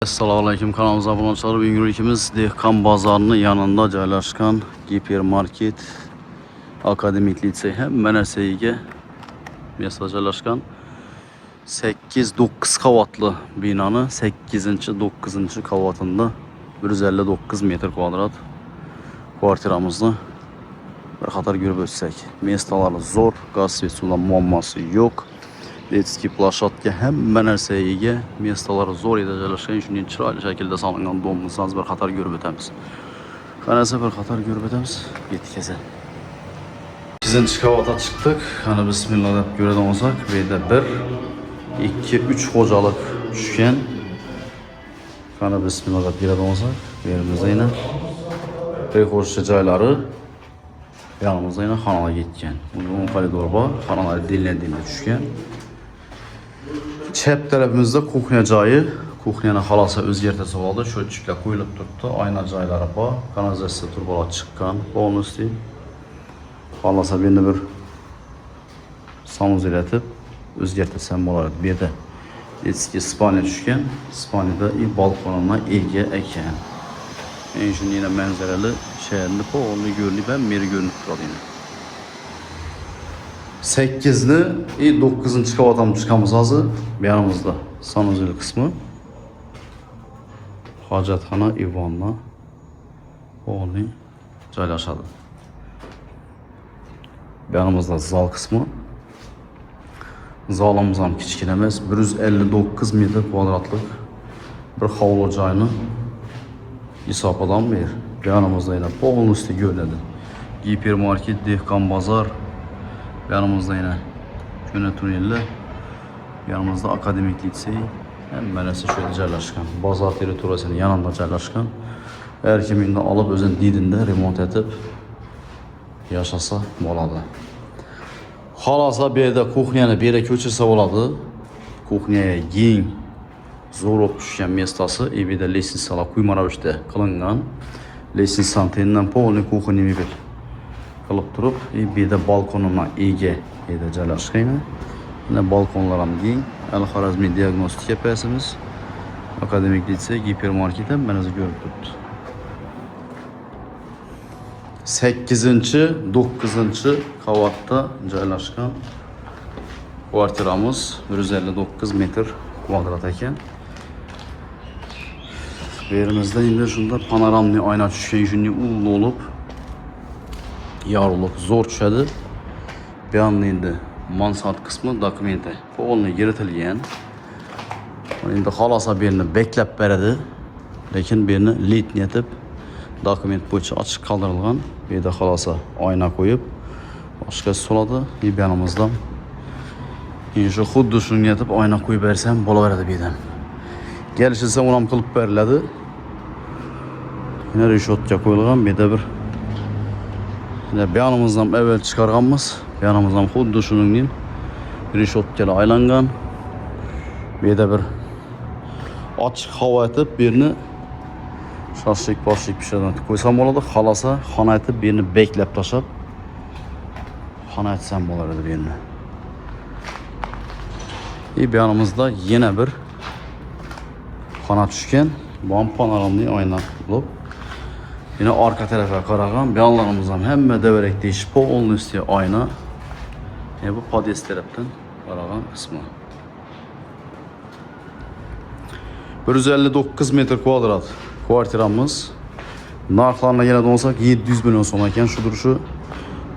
Assalamu alaykum, kanalımıza abone olursanız bugün ikimiz Dehqon bozorining yanında joylashgan gipermarket, akademik litsey hamma narsaga mesaj joylashgan 8-9 qavatli binoni 8-9 qavatında 159 metr kvadrat kvartiramizni bir qator ko'rib o'tsak, mestalari zo'r, gaz ve sudan muammosi yo'q. Detski plashatka hamma narsaga ega, mestalari zo'r edi joylashgan, shunday chiroyli shaklda solingan domimizni bir qator ko'rib o'tamiz. Qanasa bir qator ko'rib o'tamiz. Yetkazadi. 8-qavatga chiqdik. Qani bismillah deb ko'radigan bo'lsak, bu yerda 1, 2, 3 xo'jalik tushgan. Qani bismillah deb ko'radigan bo'lsak, bu yerimizda yana prixo'shcha joylari, yanımızda yine xonala ketgan. Bunun koridor bor, xonalar dinlendinle tushgan. Chap tarafimizda kuxnya joyi, kuxnyani xolasa o'zgartirsa bo'ldi, sho'tchiklar qo'yilib turibdi, oyna joylari bor, kanalizatsiya turbalar chiqqan, polностью. Xolasa endi bir sanuzel etib o'zgartirsam bo'ladi. Bu yerda eski spalnya tushgan, spalnyada balkonuna ega ekan. Şimdi yine manzaralı şehirli polni görünüp hem meri görünüp turadi yine. 8'li 9. qavatdan chiqamiz hozir. Bu yanımızda sanuzel kısmı. Hojatxona, ivonna polni joylashadi. Bu yanımızda zal kısmı. Zalımız ham kichkina emas, 159 metr kvadratlik bir hovli joyni hisobidan ber. Yanımızda yine polностью görünedi. Gipermarket, Dehqon bozor. Yanımızda yine Köne tuneli. Yanımızda akademik litsey. Hamma narsa şöyle joylashgan. Bozor territoriyasining yanında joylashgan. Her kim indi alıp o'zini didinde remont etib yashasa bo'ladi. Xolasa bu yerda kuxnyani bu yerga ko'chirsa bo'ladi. Kuxnyaga keng zo'r olib tushgan mestasi, bu yerda lestnitsalar quyma ravishda qilingan. Lestnitsaning tenidan polni kuxnya mebel qilib turib, bu yerda balkonuna ega edi joylashgan. Mana balkonlar ham keng. Al-Xorazmiy diagnostika yapasimiz. Akademik litsey, gipermarket ham mana ko'rib turibdi. 8-9 qavatda joylashgan kvartiramiz 159 metr kvadrat ekan. Bu yerimizda endi shunda panoramli oyna tushgan, shunday ulug' bo'lib, yorug'lik zo'r tushadi. Bu yerda endi mansard qismi dokumenti polni yiritilgan. Endi xolasa bu yerni beklab beradi, lekin bu yerni litni etib dokument bo'yicha ochiq qoldirilgan. Bu yerda xolasa oyna qo'yib, boshqa soladi. Bu yanimizda shu xuddi shunga etib oyna qo'yib bersam bo'laveradi bu yerdan. Gelişirse onu ham qilib beriladi. Yine reshotka qo'yilgan. Bu yerda bir yanimizdan evvel chiqarganmiz. Yanimizdan xuddi shuningdek reshotkalar aylangan. Bu yerda bir ochiq havo etib bu yerni shoshlik pishirib qo'ysam bo'ladi. Xolasa xona etib bu yerni beklab tashlab xona etsam bo'lardi bu yerni. Bu yanimizda yana bir xona tushgan. Bu ham panoramli oyna bo'lib, yine arka tarafa qaragan. Bu yanlarimiz ham hamma devrek deyish polностью oyna. Bu podest tarafdan qaragan qismi. 159 metr kvadrat kvartiramiz. Narxlarına geladigan olsak 700 milyon so'm ekan. Şu duruşu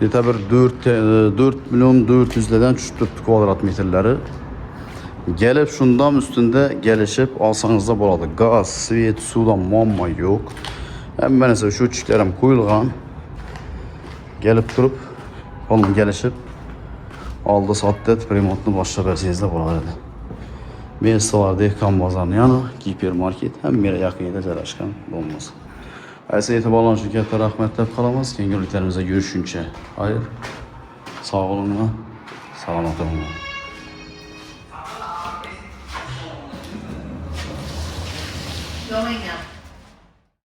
yeta bir 4 milyon 400'lerden tushib turibdi kvadrat metrlari. Gelip şundan üstünde gelişip alsanız da bo'ladi. Gaz, svet, sudan muammo yo'q. Hamma narsa shu chiklarim qo'yilgan. Gelip turib, oğlum gelişip aldı satdı remontni boshlab bersangiz da bo'ladi. Mestalar Dehqon bozorining yana gipermarket hamma yerga yaqinida joylashgan bo'lmaz. Aysa e'tiborlariniz uchun katta rahmat deb qolamiz. Keyingi videolarimizda görüşünce. Hayır. Sağ olun. Salomat bo'linglar.